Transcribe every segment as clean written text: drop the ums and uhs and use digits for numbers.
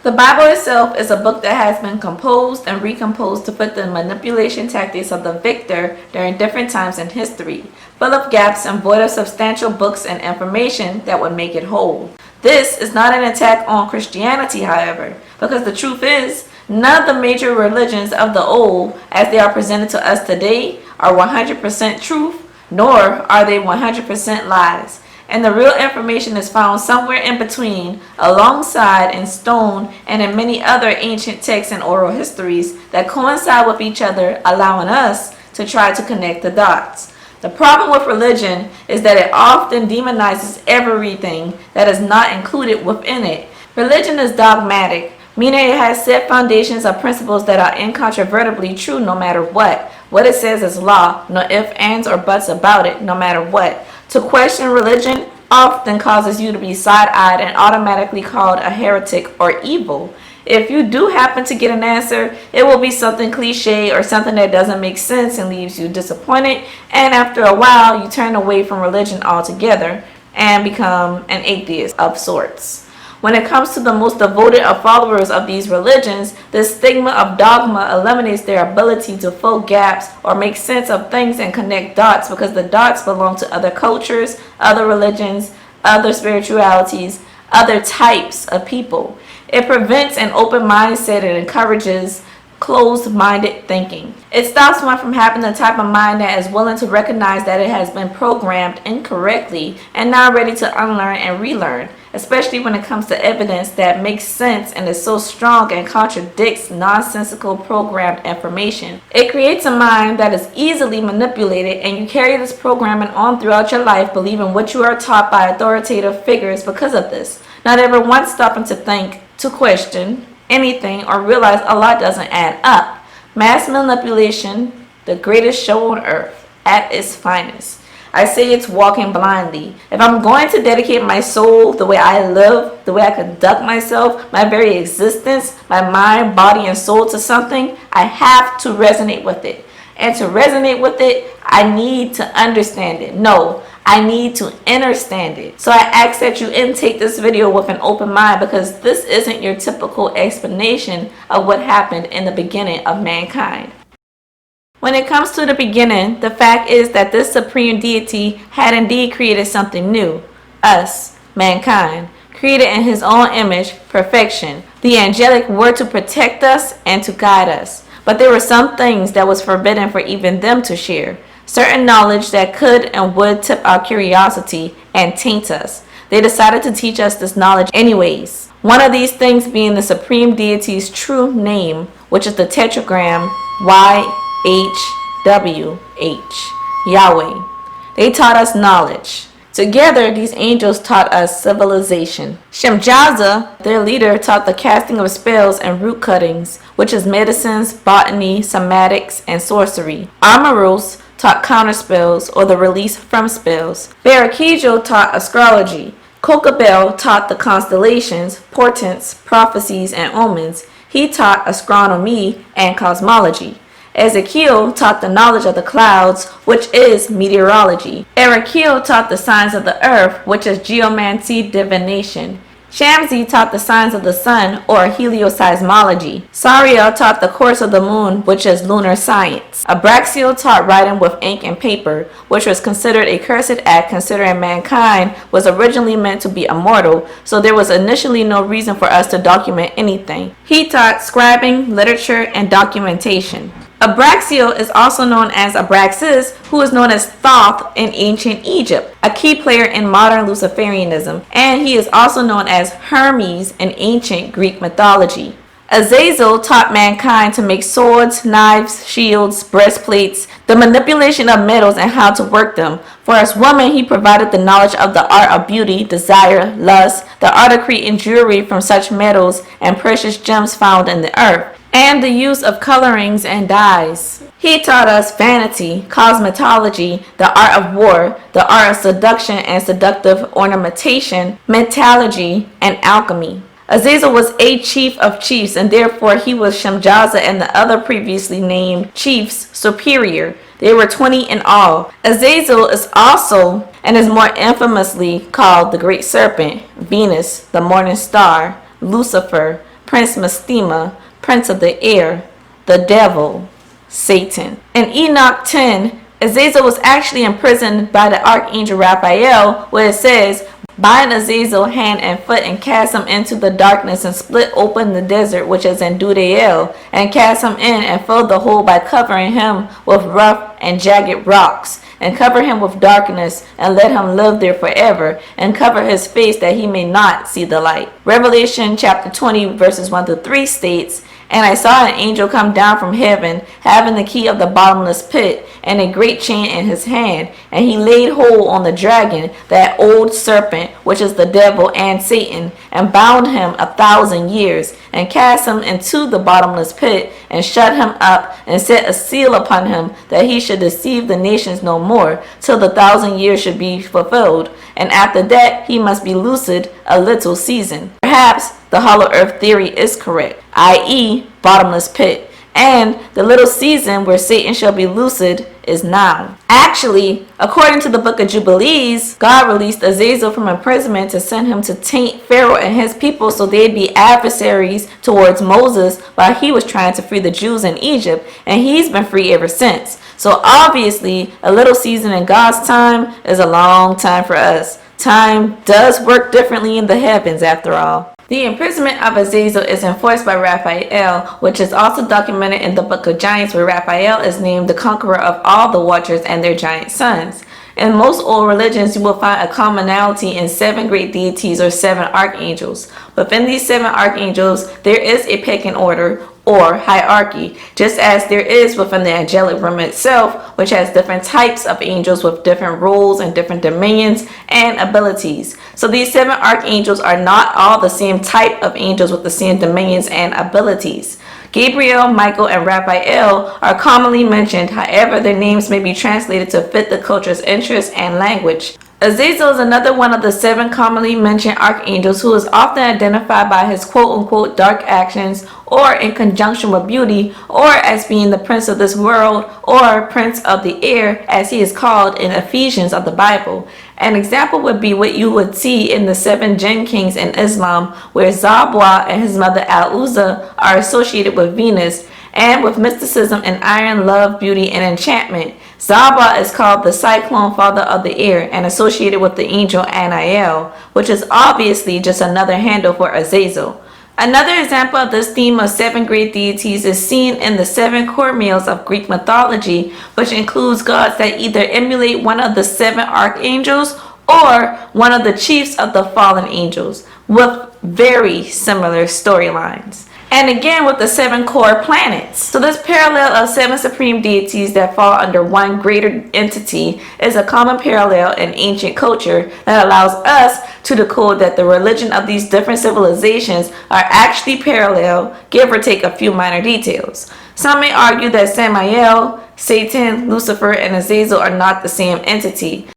The Bible itself is a book that has been composed and recomposed to fit the manipulation tactics of the victor during different times in history, full of gaps and void of substantial books and information that would make it whole. This is not an attack on Christianity, however, because the truth is, none of the major religions of the old, as they are presented to us today, are 100% truth, nor are they 100% lies. And the real information is found somewhere in between, alongside in stone and in many other ancient texts and oral histories that coincide with each other, allowing us to try to connect the dots. The problem with religion is that it often demonizes everything that is not included within it. Religion is dogmatic, meaning it has set foundations of principles that are incontrovertibly true no matter what. What it says is law, no ifs, ands, or buts about it, no matter what. To question religion often causes you to be side-eyed and automatically called a heretic or evil. If you do happen to get an answer, it will be something cliche or something that doesn't make sense and leaves you disappointed, and after a while you turn away from religion altogether and become an atheist of sorts. When it comes to the most devoted of followers of these religions, the stigma of dogma eliminates their ability to fill gaps or make sense of things and connect dots, because the dots belong to other cultures, other religions, other spiritualities, other types of people. It prevents an open mindset and encourages closed-minded thinking. It stops one from having the type of mind that is willing to recognize that it has been programmed incorrectly and now ready to unlearn and relearn, especially when it comes to evidence that makes sense and is so strong and contradicts nonsensical programmed information. It creates a mind that is easily manipulated, and you carry this programming on throughout your life, believing what you are taught by authoritative figures because of this, not ever once stopping to think, to question anything, or realize a lot doesn't add up. Mass manipulation, the greatest show on earth, at its finest. I say it's walking blindly. If I'm going to dedicate my soul, the way I live, the way I conduct myself, my very existence, my mind, body, and soul to something, I have to resonate with it. And to resonate with it, I need to understand it. No, I need to understand it. So I ask that you intake this video with an open mind, because this isn't your typical explanation of what happened in the beginning of mankind. When it comes to the beginning, the fact is that this supreme deity had indeed created something new. Us, mankind, created in his own image, perfection. The angelic were to protect us and to guide us. But there were some things that was forbidden for even them to share. Certain knowledge that could and would tip our curiosity and taint us. They decided to teach us this knowledge anyways. One of these things being the supreme deity's true name, which is the tetragram YHWH, Yahweh. They taught us knowledge. Together, these angels taught us civilization. Shemjaza, their leader, taught the casting of spells and root cuttings, which is medicines, botany, somatics, and sorcery. Amaros taught counterspells, or the release from spells. Barakijo taught astrology. Kokabel taught the constellations, portents, prophecies, and omens. He taught astronomy and cosmology. Ezekiel taught the knowledge of the clouds, which is meteorology. Erakiel taught the signs of the earth, which is geomancy, divination. Shamsi taught the signs of the sun, or helioseismology. Sariel taught the course of the moon, which is lunar science. Abraxiel taught writing with ink and paper, which was considered a cursed act, considering mankind was originally meant to be immortal, so there was initially no reason for us to document anything. He taught scribing, literature, and documentation. Abraxiel is also known as Abraxas, who is known as Thoth in ancient Egypt, a key player in modern Luciferianism, and he is also known as Hermes in ancient Greek mythology. Azazel taught mankind to make swords, knives, shields, breastplates, the manipulation of metals and how to work them. For us women, he provided the knowledge of the art of beauty, desire, lust, the art of creating jewelry from such metals and precious gems found in the earth, and the use of colorings and dyes. He taught us vanity, cosmetology, the art of war, the art of seduction and seductive ornamentation, metallurgy, and alchemy. Azazel was a chief of chiefs, and therefore he was Shemjaza and the other previously named chiefs superior. There were 20 in all. Azazel is also, and is more infamously called the Great Serpent, Venus, the Morning Star, Lucifer, Prince Mastema, Prince of the Air, the Devil, Satan. In Enoch 10, Azazel was actually imprisoned by the Archangel Raphael, where it says, "Bind Azazel hand and foot and cast him into the darkness and split open the desert which is in Dudael, and cast him in and fill the hole by covering him with rough and jagged rocks, and cover him with darkness, and let him live there forever, and cover his face that he may not see the light." Revelation chapter 20 verses 1-3 states, "And I saw an angel come down from heaven, having the key of the bottomless pit, and a great chain in his hand. And he laid hold on the dragon, that old serpent, which is the devil and Satan, and bound him 1,000 years, and cast him into the bottomless pit, and shut him up, and set a seal upon him, that he should deceive the nations no more, till the 1,000 years should be fulfilled. And after that he must be loosed a little season." Perhaps the hollow earth theory is correct, i.e. bottomless pit, and the little season where Satan shall be loosed is now. Actually, according to the book of Jubilees, God released Azazel from imprisonment to send him to taint Pharaoh and his people so they'd be adversaries towards Moses while he was trying to free the Jews in Egypt, and he's been free ever since. So obviously, a little season in God's time is a long time for us. Time does work differently in the heavens after all. The imprisonment of Azazel is enforced by Raphael, which is also documented in the Book of Giants, where Raphael is named the conqueror of all the Watchers and their giant sons. In most old religions, you will find a commonality in 7 great deities or 7 archangels. Within these 7 archangels, there is a pecking order or hierarchy, just as there is within the angelic realm itself, which has different types of angels with different roles and different dominions and abilities. So these 7 archangels are not all the same type of angels with the same dominions and abilities. Gabriel, Michael, and Raphael are commonly mentioned, however their names may be translated to fit the culture's interests and language. Azazel is another one of the 7 commonly mentioned archangels who is often identified by his quote-unquote dark actions, or in conjunction with beauty, or as being the prince of this world, or prince of the air, as he is called in Ephesians of the Bible. An example would be what you would see in the 7 Jinn kings in Islam, where Zabwa and his mother Al-Uzza are associated with Venus, and with mysticism and iron, love, beauty, and enchantment. Zaba is called the cyclone father of the air and associated with the angel Anael, which is obviously just another handle for Azazel. Another example of this theme of 7 great deities is seen in the 7 core males of Greek mythology, which includes gods that either emulate one of the 7 archangels or one of the chiefs of the fallen angels, with very similar storylines. And again with the 7 core planets. So this parallel of 7 supreme deities that fall under one greater entity is a common parallel in ancient culture that allows us to decode that the religion of these different civilizations are actually parallel, give or take a few minor details. Some may argue that Samael, Satan, Lucifer, and Azazel are not the same entity.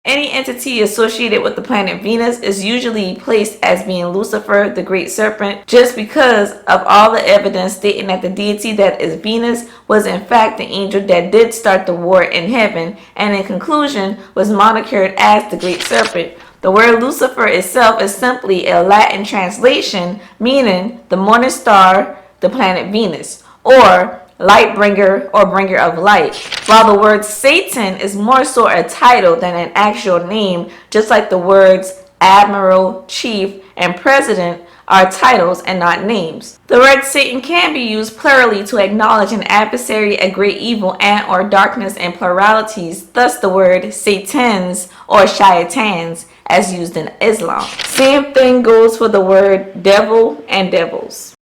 Any entity associated with the planet Venus is usually placed as being Lucifer, the great serpent, just because of all the evidence stating that the deity that is Venus was in fact the angel that did start the war in heaven, and in conclusion was monikered as the great serpent. The word Lucifer itself is simply a Latin translation meaning the morning star, the planet Venus, or light bringer or bringer of light, while the word Satan is more so a title than an actual name, just like the words admiral, chief, and president are titles and not names. The word Satan can be used plurally to acknowledge an adversary, a great evil, and or darkness in pluralities, thus the word Satans or Shaitans as used in Islam. Same thing goes for the word devil and devils.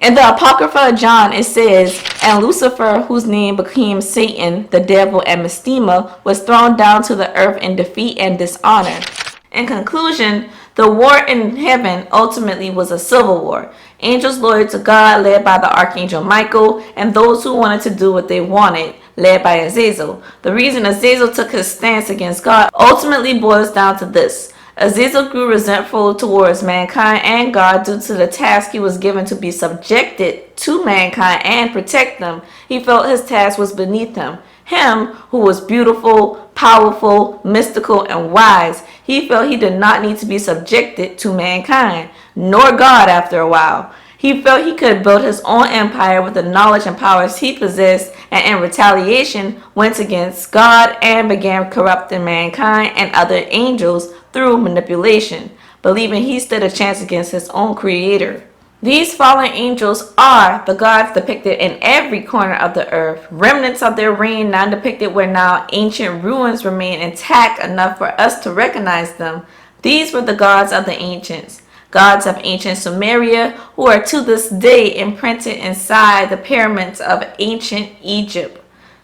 In the Apocrypha of John, it says, "And Lucifer, whose name became Satan, the devil, and Mastema, was thrown down to the earth in defeat and dishonor." In conclusion, the war in heaven ultimately was a civil war. Angels loyal to God, led by the Archangel Michael, and those who wanted to do what they wanted, led by Azazel. The reason Azazel took his stance against God ultimately boils down to this. Azazel grew resentful towards mankind and God due to the task he was given to be subjected to mankind and protect them. He felt his task was beneath him. Him who was beautiful, powerful, mystical, and wise, he felt he did not need to be subjected to mankind, nor God after a while. He felt he could build his own empire with the knowledge and powers he possessed, and in retaliation went against God and began corrupting mankind and other angels through manipulation, believing he stood a chance against his own creator. These fallen angels are the gods depicted in every corner of the earth. Remnants of their reign now depicted where now ancient ruins remain intact enough for us to recognize them. These were the gods of the ancients. Gods of ancient Sumeria, who are to this day imprinted inside the pyramids of ancient Egypt.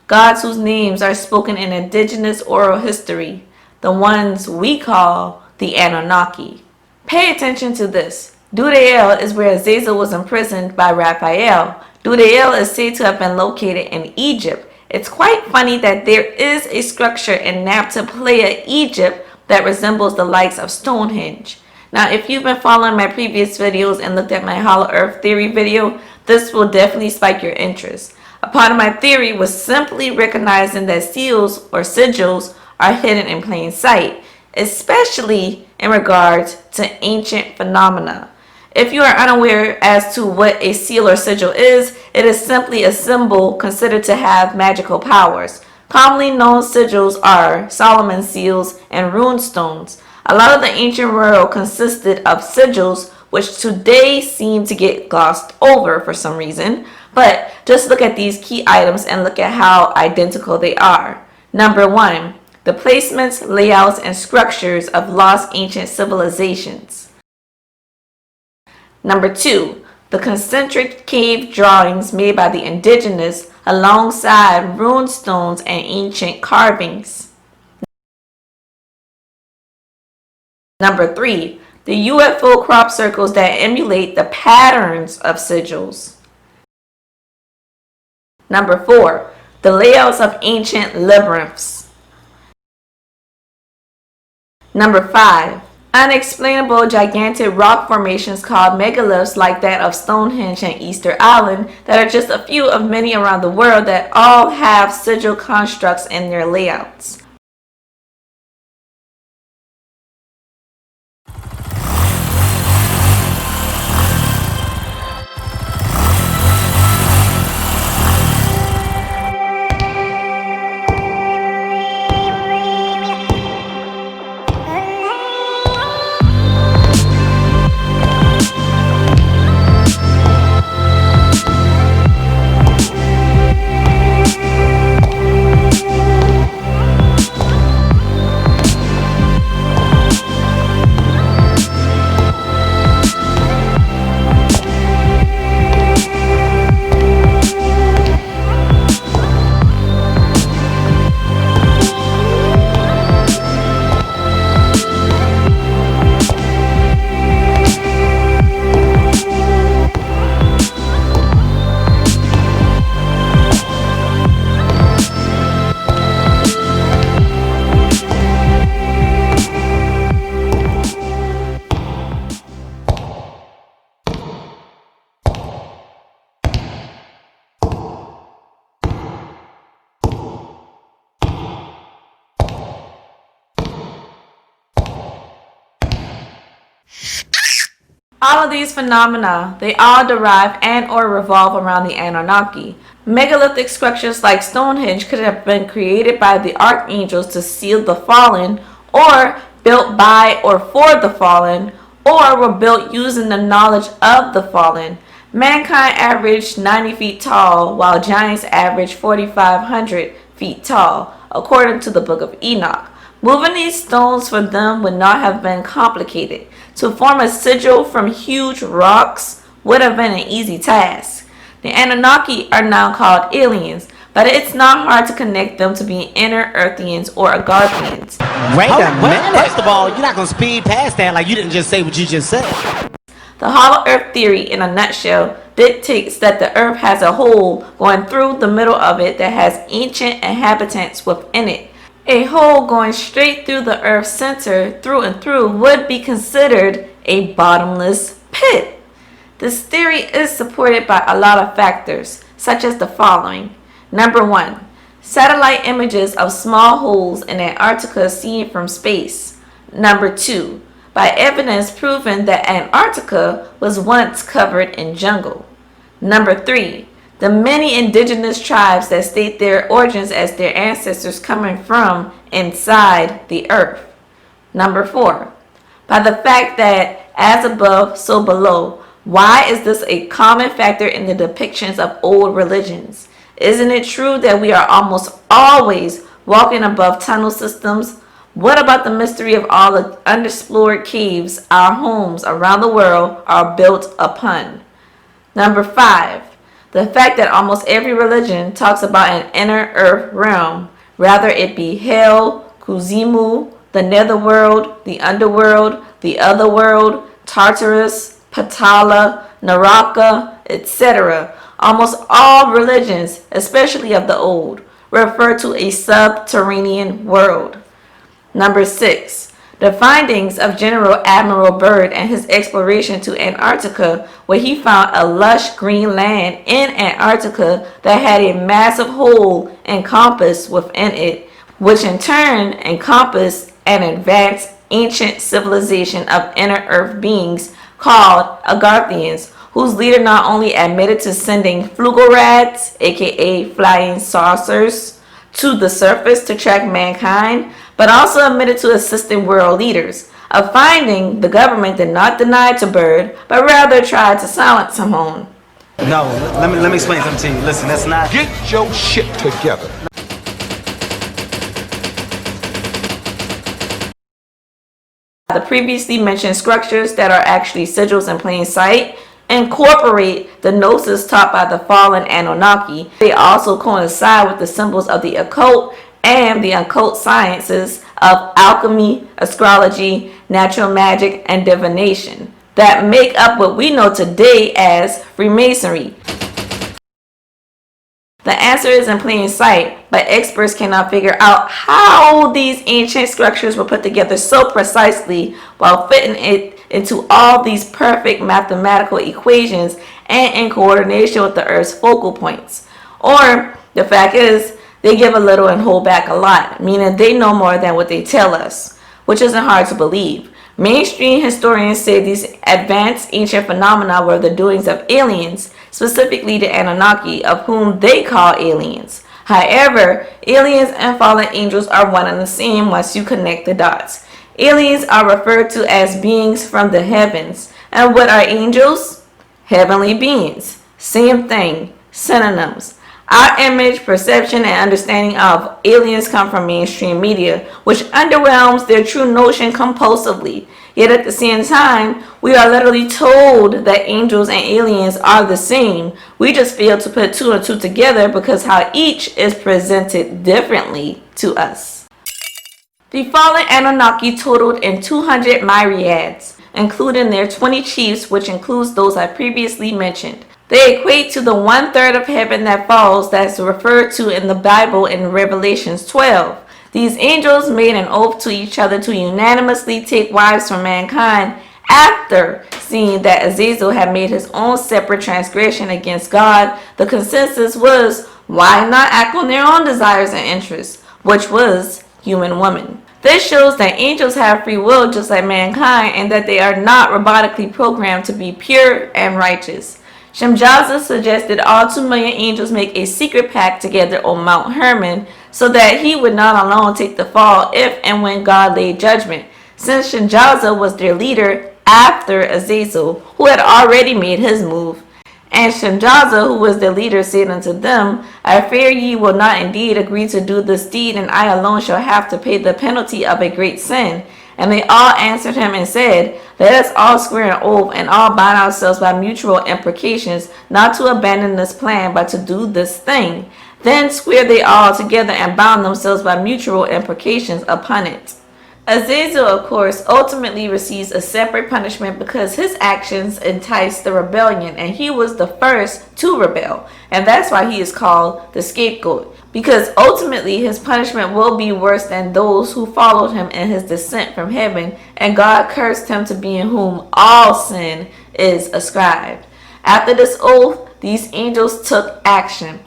Gods whose names are spoken in indigenous oral history, the ones we call the Anunnaki. Pay attention to this. Dudael is where Azazel was imprisoned by Raphael. Dudael is said to have been located in Egypt. It's quite funny that there is a structure in Nabta Playa, Egypt that resembles the likes of Stonehenge. Now, if you've been following my previous videos and looked at my Hollow Earth Theory video, this will definitely spike your interest. A part of my theory was simply recognizing that seals or sigils are hidden in plain sight, especially in regards to ancient phenomena. If you are unaware as to what a seal or sigil is, it is simply a symbol considered to have magical powers. Commonly known sigils are Solomon's seals and rune stones. A lot of the ancient world consisted of sigils, which today seem to get glossed over for some reason. But just look at these key items and look at how identical they are. Number 1, the placements, layouts, and structures of lost ancient civilizations. Number 2, the concentric cave drawings made by the indigenous alongside rune stones and ancient carvings. Number 3, the UFO crop circles that emulate the patterns of sigils. Number 4, the layouts of ancient labyrinths. Number 5, unexplainable gigantic rock formations called megaliths like that of Stonehenge and Easter Island that are just a few of many around the world that all have sigil constructs in their layouts. All of these phenomena, they all derive and or revolve around the Anunnaki. Megalithic structures like Stonehenge could have been created by the archangels to seal the fallen, or built by or for the fallen, or were built using the knowledge of the fallen. Mankind averaged 90 feet tall, while giants averaged 4,500 feet tall, according to the Book of Enoch. Moving these stones for them would not have been complicated. To form a sigil from huge rocks would have been an easy task. The Anunnaki are now called aliens, but it's not hard to connect them to being inner Earthians or Agarthians. Wait a minute. First of all, you're not going to speed past that like you didn't just say what you just said. The Hollow Earth theory, in a nutshell, dictates that the Earth has a hole going through the middle of it that has ancient inhabitants within it. A hole going straight through the Earth's center through and through would be considered a bottomless pit. This theory is supported by a lot of factors, such as the following. Number 1, Satellite images of small holes in Antarctica seen from space. Number 2. By evidence proven that Antarctica was once covered in jungle. Number 3. The many indigenous tribes that state their origins as their ancestors coming from inside the earth. Number 4. By the fact that as above, so below. Why is this a common factor in the depictions of old religions? Isn't it true that we are almost always walking above tunnel systems? What about the mystery of all the unexplored caves our homes around the world are built upon? Number 5. The fact that almost every religion talks about an inner earth realm, rather it be hell, Kuzimu, the netherworld, the underworld, the other world, Tartarus, Patala, Naraka, etc. Almost all religions, especially of the old, refer to a subterranean world. Number 6. The findings of General Admiral Byrd and his exploration to Antarctica, where he found a lush green land in Antarctica that had a massive hole encompassed within it, which in turn encompassed an advanced ancient civilization of inner earth beings called Agarthians, whose leader not only admitted to sending flugorats, aka flying saucers, to the surface to track mankind, but also admitted to assisting world leaders, a finding the government did not deny to Byrd, but rather tried to silence him on. No, let me explain something to you. Listen, that's not... Get your shit together. The previously mentioned structures that are actually sigils in plain sight incorporate the gnosis taught by the fallen Anunnaki. They also coincide with the symbols of the occult and the occult sciences of alchemy, astrology, natural magic, and divination that make up what we know today as Freemasonry. The answer is in plain sight, but experts cannot figure out how these ancient structures were put together so precisely while fitting it into all these perfect mathematical equations and in coordination with the Earth's focal points. Or the fact is, they give a little and hold back a lot, meaning they know more than what they tell us, which isn't hard to believe. Mainstream historians say these advanced ancient phenomena were the doings of aliens, specifically the Anunnaki, of whom they call aliens. However, aliens and fallen angels are one and the same once you connect the dots. Aliens are referred to as beings from the heavens. And what are angels? Heavenly beings. Same thing. Synonyms. Our image, perception, and understanding of aliens come from mainstream media, which underwhelms their true notion compulsively. Yet at the same time, we are literally told that angels and aliens are the same. We just fail to put two and two together because how each is presented differently to us. The fallen Anunnaki totaled in 200 myriads, including their 20 chiefs, which includes those I previously mentioned. They equate to the 1/3 of heaven that falls that's referred to in the Bible in Revelations 12. These angels made an oath to each other to unanimously take wives from mankind after seeing that Azazel had made his own separate transgression against God. The consensus was, why not act on their own desires and interests, which was human woman. This shows that angels have free will just like mankind and that they are not robotically programmed to be pure and righteous. Shemjaza suggested all 2 million angels make a secret pact together on Mount Hermon so that he would not alone take the fall if and when God laid judgment, since Shemjaza was their leader after Azazel, who had already made his move. And Shemjaza, who was the leader, said unto them, I fear ye will not indeed agree to do this deed, and I alone shall have to pay the penalty of a great sin. And they all answered him and said, let us all swear an oath and all bind ourselves by mutual imprecations not to abandon this plan, but to do this thing. Then swear they all together and bound themselves by mutual imprecations upon it. Azazel, of course, ultimately receives a separate punishment because his actions enticed the rebellion and he was the first to rebel. And that's why he is called the scapegoat, because ultimately his punishment will be worse than those who followed him in his descent from heaven, and God cursed him to be in whom all sin is ascribed. After this oath, these angels took action.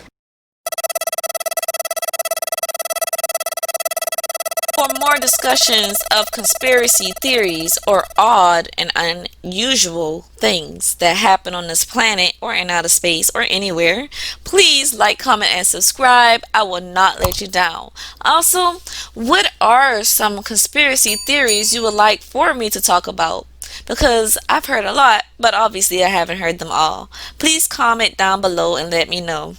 more discussions of conspiracy theories or odd and unusual things that happen on this planet or in outer space or anywhere, please like, comment, and subscribe. I will not let you down. Also, what are some conspiracy theories you would like for me to talk about? Because I've heard a lot, but obviously I haven't heard them all. Please comment down below and let me know.